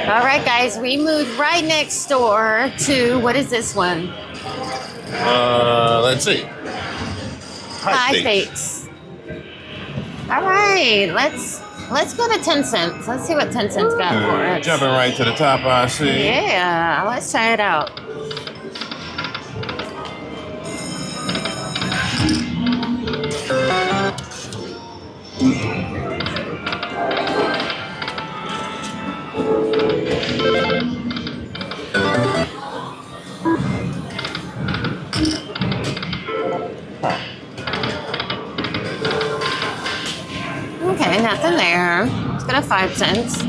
All right, guys, we moved right next door to what is this one? Let's see. High Stakes. All right, let's go to 10 cents. Let's see what 10 cents got for us. Jumping right to the top, I see. Yeah, let's try it out. Okay, nothing there. Let's go to 5 cents.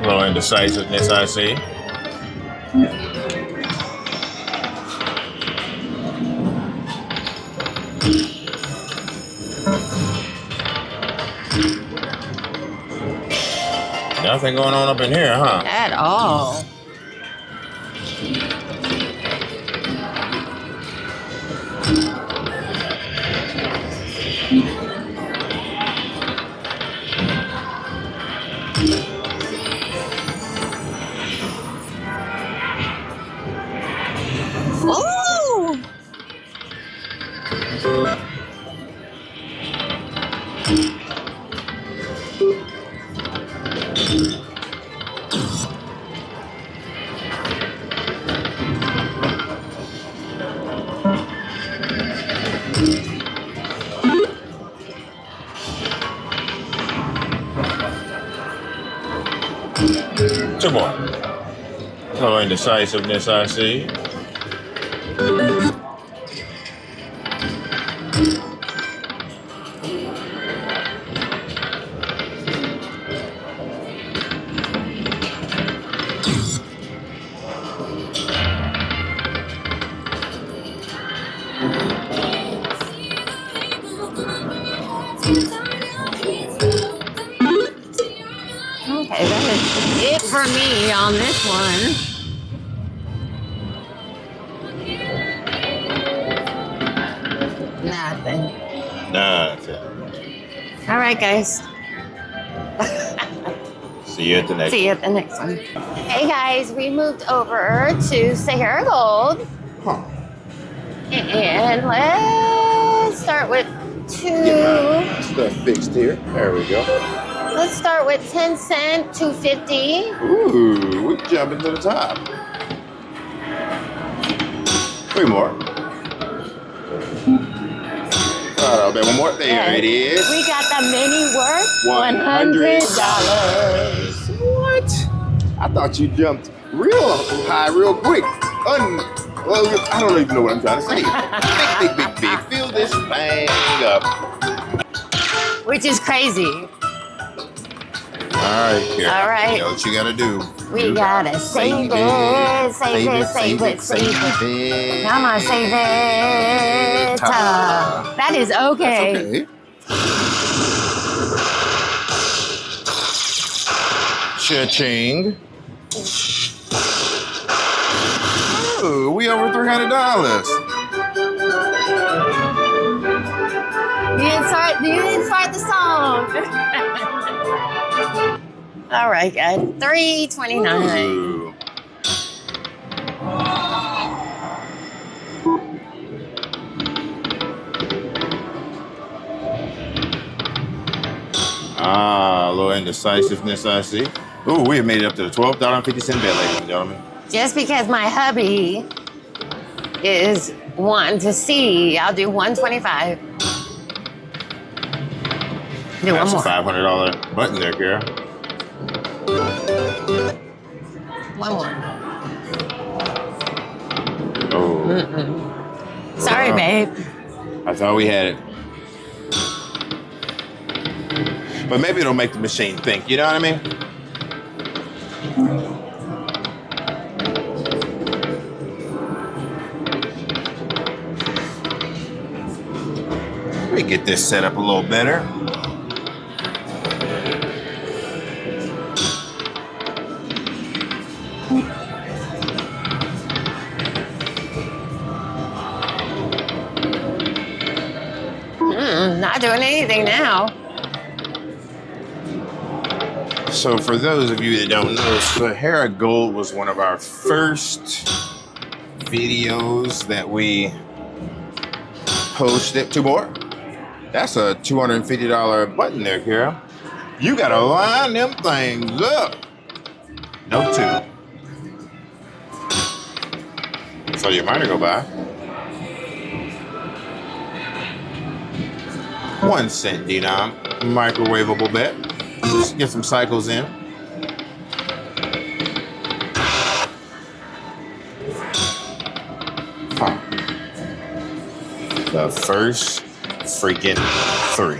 A little indecisiveness, I see. Nothing going on up in here, huh? At all. Ooh! Two more. A little indecisiveness, I see. Okay, that is it for me on this one. Nothing. Nothing. All right, guys. See you at the next See you at the next one. Hey, guys, we moved over to Sahara Gold. Huh. And let's start with Stuff fixed here. There we go. Let's start with 10 cent, 250. Ooh, we're jumping to the top. 3 more. I'll bet one more. There it is. We got the mini worth $100. What? I thought you jumped real high, real quick. Well, I don't even know what I'm trying to say. Big. Fill this thing up. Which is crazy. All right, Karen. All right. You know what you gotta do. We gotta save it. Save it. Come on, save it. That is okay. Cha-ching. Oh, we over $300. You didn't start the song. All right, guys. $3.29. Ah, a little indecisiveness, I see. Ooh, we have made it up to the $12.50 bet, ladies and gentlemen. Just because my hubby is wanting to see, I'll do 125. Do That's one more. a $500 button there, Kara. One more. Oh. Sorry, babe. I thought we had it. But maybe it'll make the machine think, you know what I mean? Let me get this set up a little better. Not doing anything now. So for those of you that don't know, Sahara Gold was one of our first videos that we posted. Two more. That's a $250 button there, Kara. You gotta line them things up. No two. So your minor go by. 1 cent denom, microwavable bet. Just get some cycles in. Huh. The first freaking 3.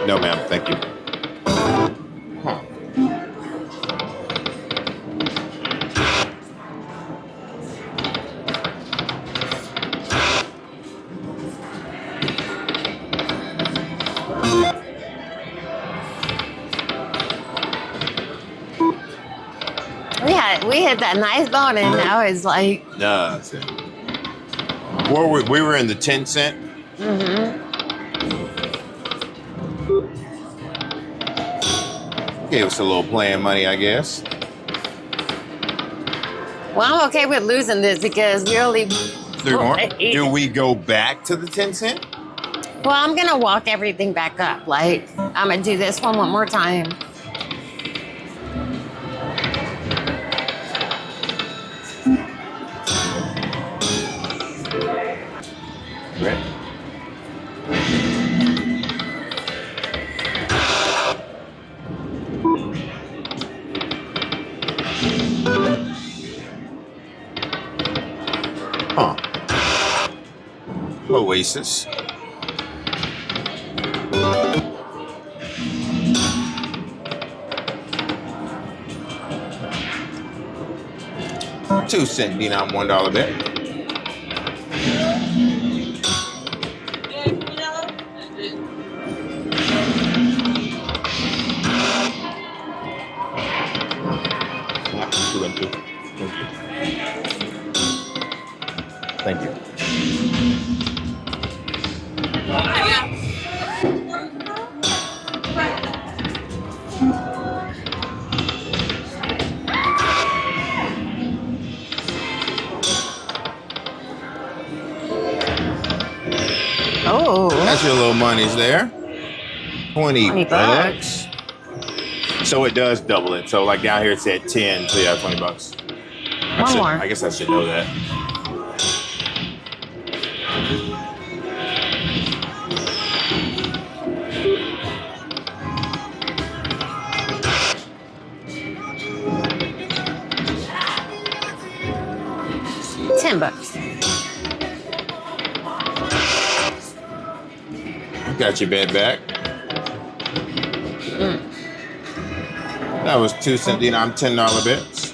No, ma'am, thank you. Huh. We hit that nice bone, and now it's like. No, that's it. We were in the 10 cent. Gave us a little playing money, I guess. Well, I'm okay with losing this because we only. 3 more. Do we go back to the 10 cent? Well, I'm gonna walk everything back up. Like, I'm gonna do this one more time. Right. Huh. Oasis. $2 denom, $1 bet. Thank you. Oh. That's your little monies there. 20 bucks. So it does double it. So like down here it said 10, so yeah, 20 bucks. One more. I guess I should know that. $10. Got your bet back. That was $2 denom, $10 bets.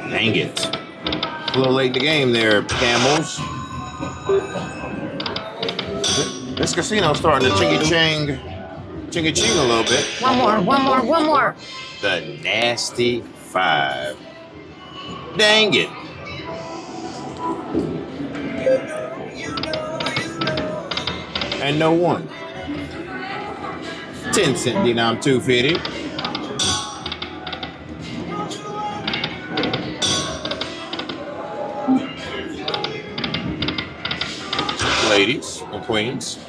Dang it. A little late in the game there, Camels. This casino's starting to chingy-chang. ching a little bit. One more. The nasty 5. Dang it. And no 1. 10-cent denom 250. Ladies and queens.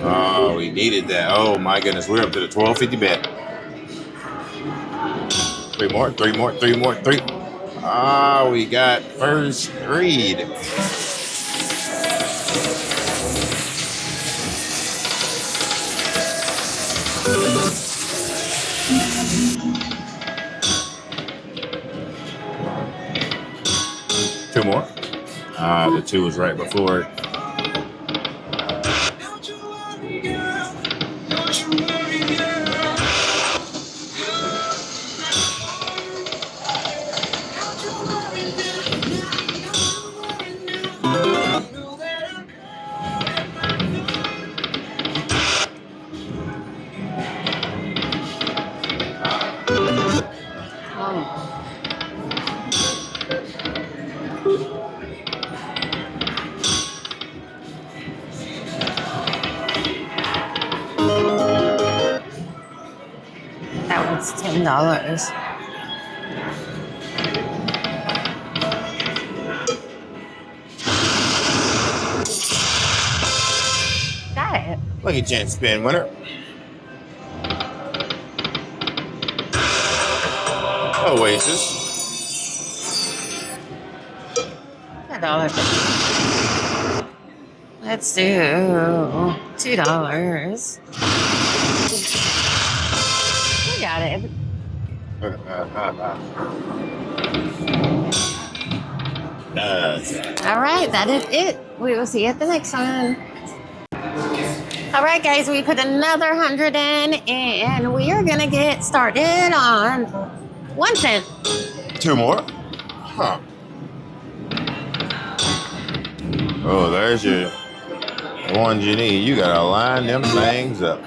Oh, we needed that. Oh my goodness, we're up to the 12.50 bet. 3 more. Ah, we got first read. Two more. Ah, the 2 was right before it. That was $10. Got it. Lucky chance spin winner. Oasis. $1. Let's do $2. We got it. All right, that is it. We will see you at the next one. All right, guys, we put another 100 in, and we are gonna get started on 1 cent. 2 more. Huh. Oh, there's your ones you need. You gotta line them things up.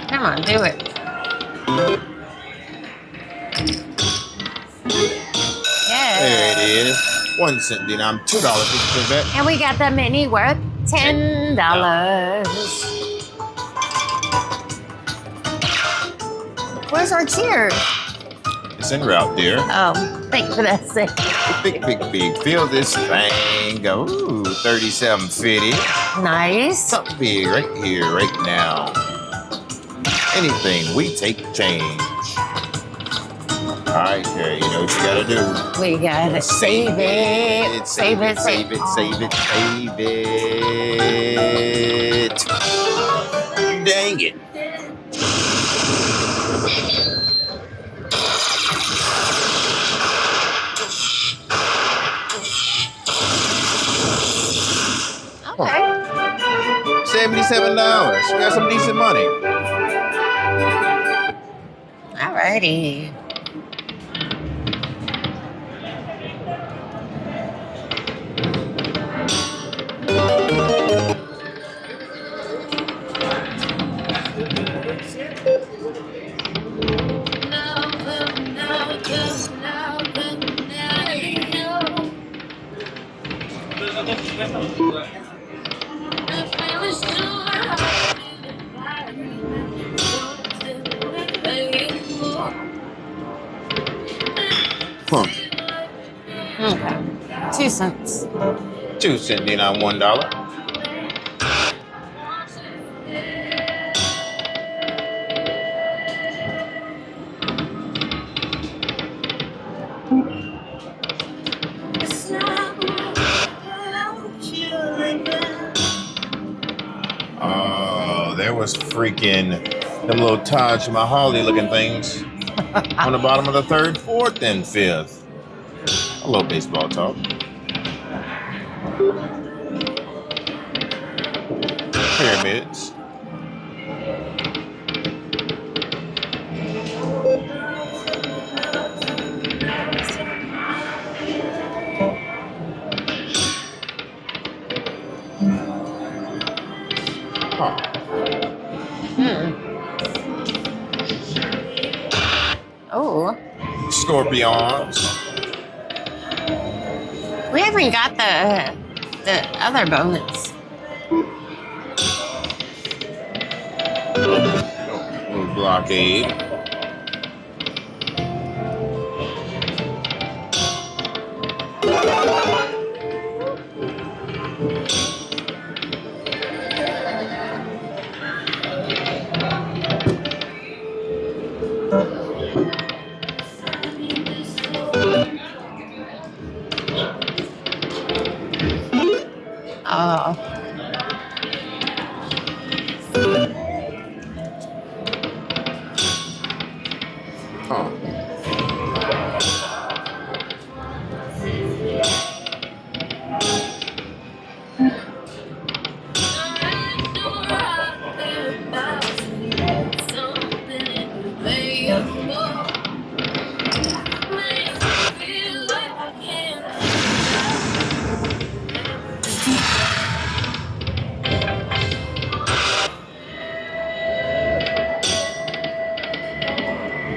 Come on, do it. Yeah. There it is. 1 cent denom, $2.50 bet. And we got the mini worth $10. Where's our cheer? It's en route, dear. Oh, thank you for that. Big. Feel this thing go. Ooh, 37.50. Nice. Something big right here, right now. Anything, we take change. All right, Carrie, you know what you gotta do. We gotta save it. Save it. Dang it. Okay. $77. We got some decent money. Alrighty. Huh. Okay. 2 cents. 2 cents, $1. Oh, there was freaking them little Taj Mahal looking things on the bottom of the third, fourth, and fifth. A little baseball talk. Pyramids. Huh. Oh. Scorpions. We haven't got the other bonus. Little blockade. Oh. Huh.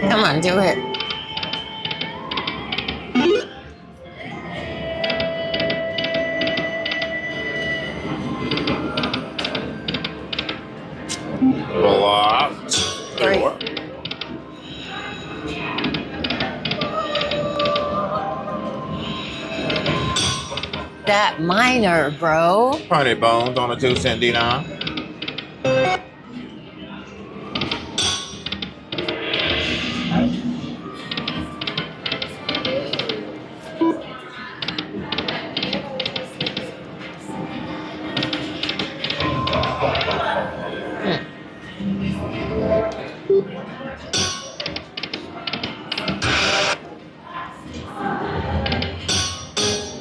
Come on, do it. Blocked. There you are. That minor, bro. Honey bones on a 2-cent dinar.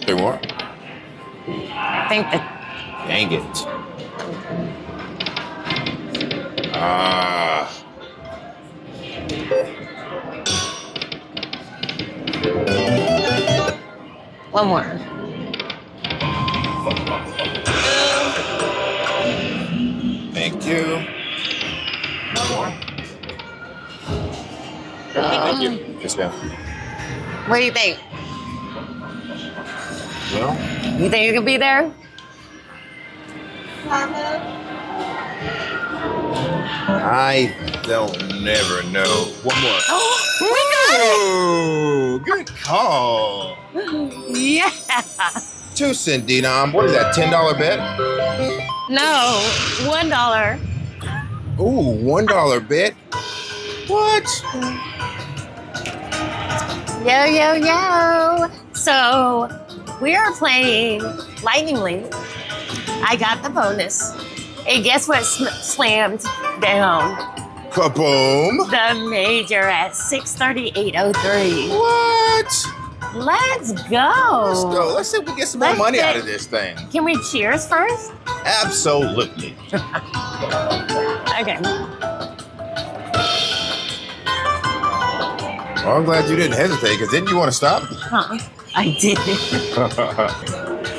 There you are. I think that. Dang it. Ah. One more. Thank you. Thank you. Yes, ma'am. What do you think? Well, You think you could be there? I don't never know. One more. Oh, Ooh, good call. we got it! Yeah. 2-cent denom. What is that? $10 bet? No, $1. Ooh, $1 bet. What? Yo, yo, yo. So we are playing Lightning Link. I got the bonus. And guess what slammed down? Kaboom. The major at 638.03. What? Let's go. Let's go. Let's see if we get some more Let's money get- out of this thing. Can we cheers first? Absolutely. Okay. Well, I'm glad you didn't hesitate, because didn't you want to stop? Huh. I did.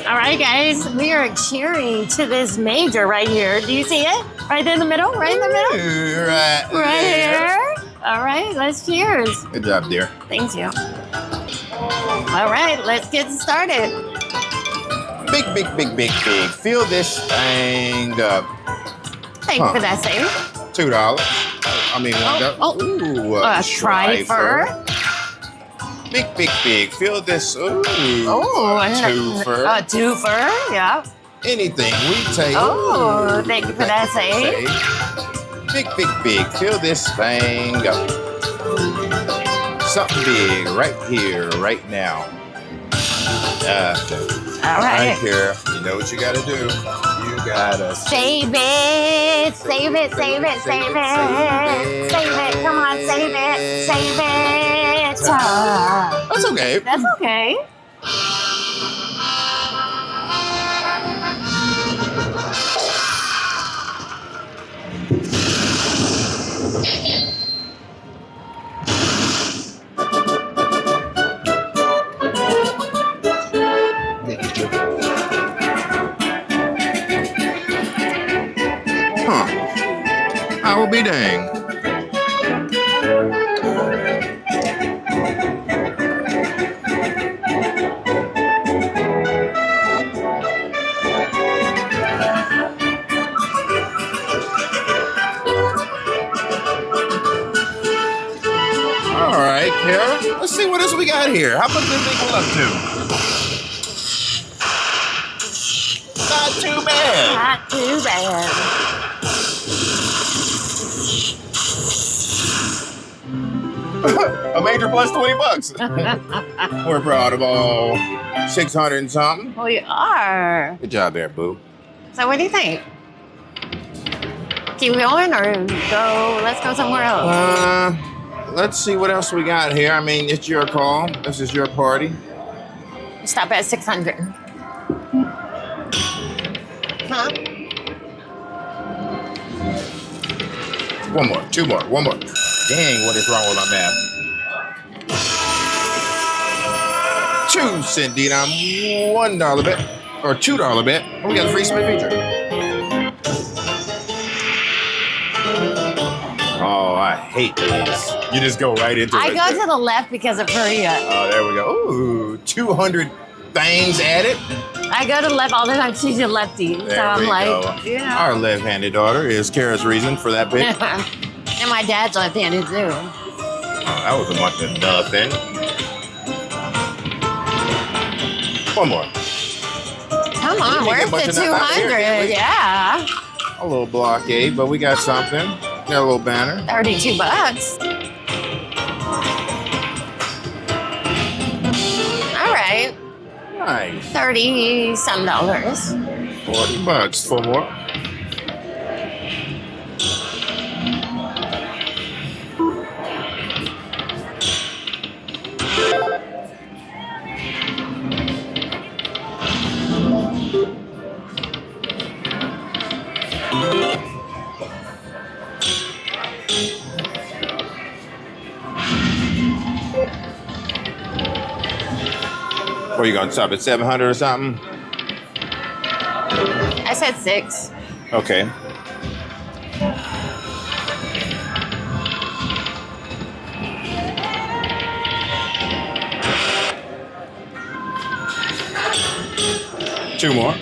All right, guys. We are cheering to this major right here. Do you see it? Right in the middle? Right in the middle? Right, Right there. here. All right. Let's cheers. Good job, dear. Thank you. All right. Let's get started. Big, big, big, big, big. Fill this thing up. Thank you for that save. $2. I mean, ooh, a trifer. Big, big, big. Fill this. Ooh, Oh, a twofer. A twofer, yeah. Anything we take. Oh, thank you for that save. Big, big, big. Fill this thing up. Something big right here, right now. All right. Right here. You know what you got to do. You got to save it. Save it, save it, save it. Save it. Come on, save it. Save it. That's okay. That's okay. I will be dang. All right, Kara. Let's see what else we got here. How much this equal up to? Not too bad. Not too bad. A major plus $20. We're proud of all 600 and something. We are. Good job there, boo. So what do you think? Keep going or go? Let's go somewhere else. Let's see what else we got here. I mean, it's your call. This is your party. Stop at 600. Huh? One more, two more, one more. Dang, what is wrong with my math? 2 cent denom, $1 bet, or $2 bet. We got a free spin feature. Oh, I hate these. You just go right into it. I go to the left because of Korea. Oh, there we go. Ooh, 200 things added. I go to the left all the time. She's a lefty. There so I'm we like, go. you know. Our left-handed daughter is Kara's reason for that pick. And my dad's left-handed too. Oh, that was a bunch of nothing. One more. Come on, where's the 200? Yeah. A little blockade, but we got something. Got a little banner. $32. All right. Nice. $30-some. $40. 4 more. Or you gonna stop at 700 or something? I said 6. Okay. Two more.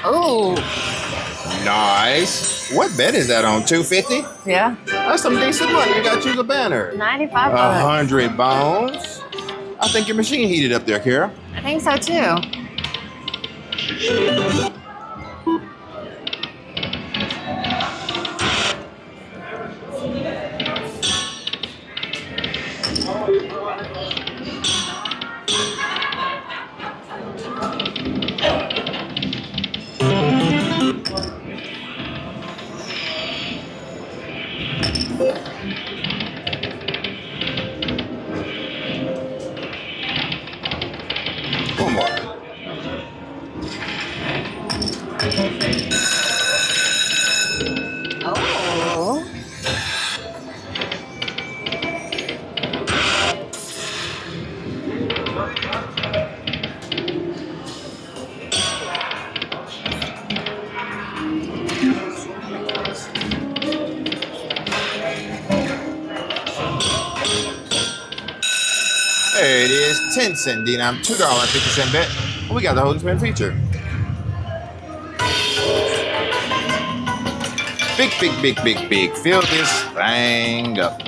Oh. Nice. What bet is that on? 250? Yeah. That's some decent money. You gotta choose a banner. 95. 100 bones. I think your machine heated up there, Kara. I think so too. One more. Oh. 10-cent denom, $2.50 bet. We got the hold and spin feature. Big, big, big, big, big. Fill this thing up.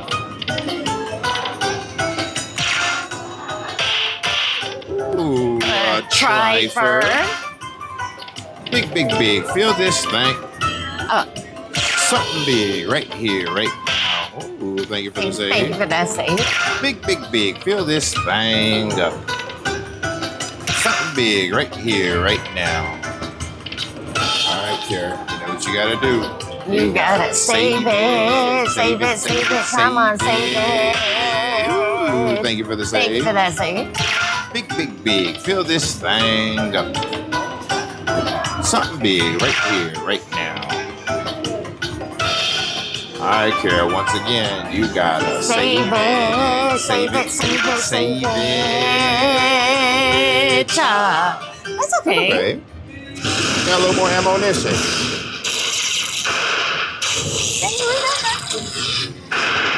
Ooh, a trifer. Big, big, big. Fill this thing. Something big right here, right now. Ooh, thank you for the save. Thank you for that save. Big, big, big. Fill this thing up. Something big right here, right now. All right, Kara. You know what you gotta do. You gotta save it. Save it, save it. Come on, save it. Ooh, thank you for the save. Thank you for that save. Big, big, big. Fill this thing up. Something big right here, right now. All right, Kara. Once again, you gotta save it. Save it, save it, save it. That's okay. Okay. Got a little more ammo on this shit.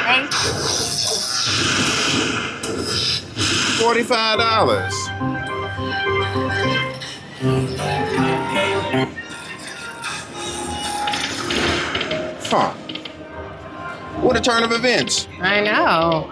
Thanks. $45. Huh. What a turn of events. I know.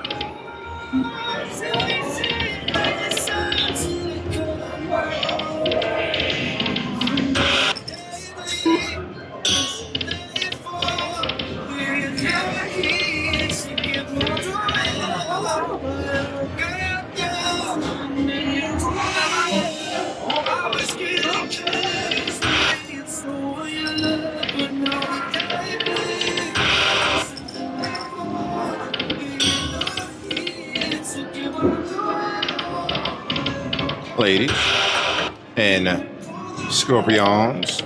Ladies and scorpions.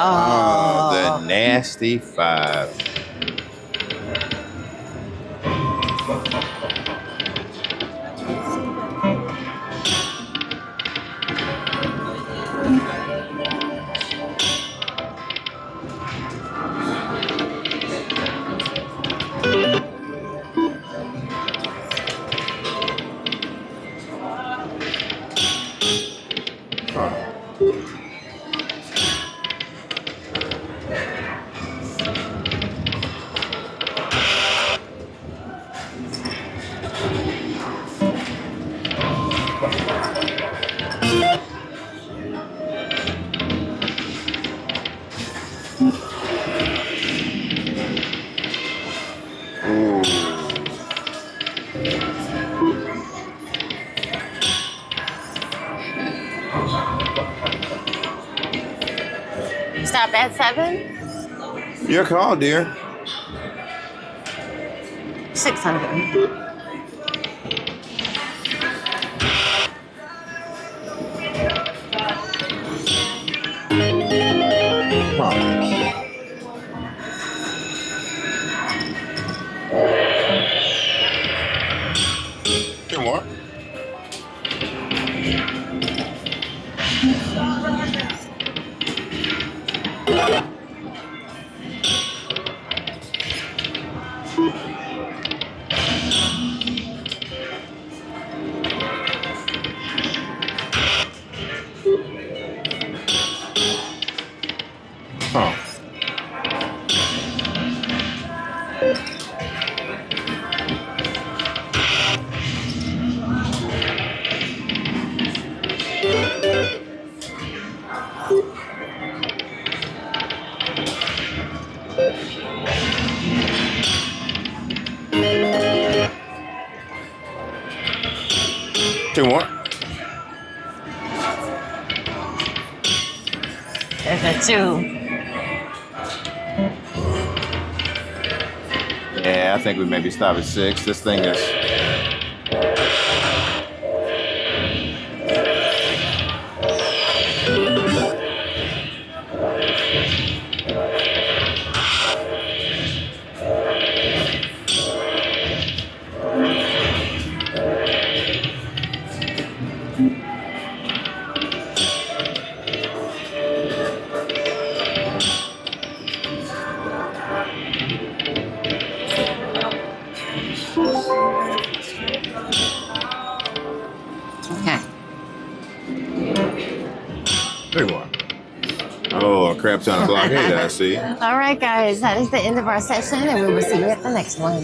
Oh, The nasty five. stop at 7? Your call, dear. 600. Two more. Huh. Two more. There's a 2. Yeah, I think we maybe stop at 6. This thing is. Big one. Oh, a crap ton of blockade, I see. All right, guys, that is the end of our session, and we will see you at the next one.